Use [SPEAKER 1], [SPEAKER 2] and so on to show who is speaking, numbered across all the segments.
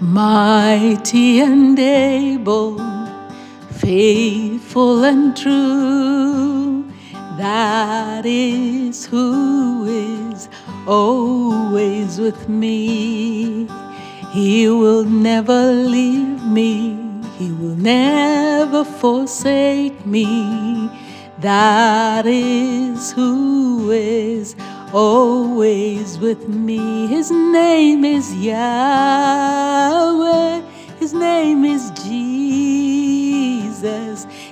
[SPEAKER 1] Mighty and able, faithful and true, that is who is always with me. He will never leave me, He will never forsake me. That is who is always with me. His name is Yahweh. His name is Jesus.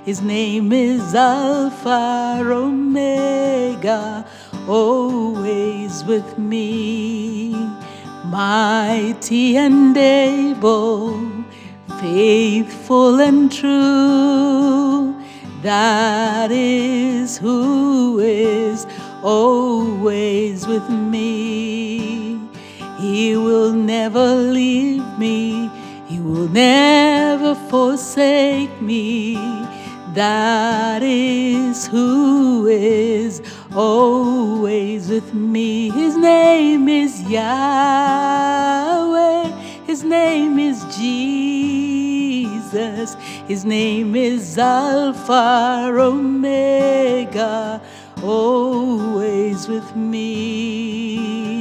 [SPEAKER 1] His name is Alpha Omega, always with me. Mighty and able, faithful and true, that is who is always with me. He will never leave me, He will never forsake me. That is who is always with me. His name is Yahweh. His name is Jesus. His name is Alpha Omega, always with me.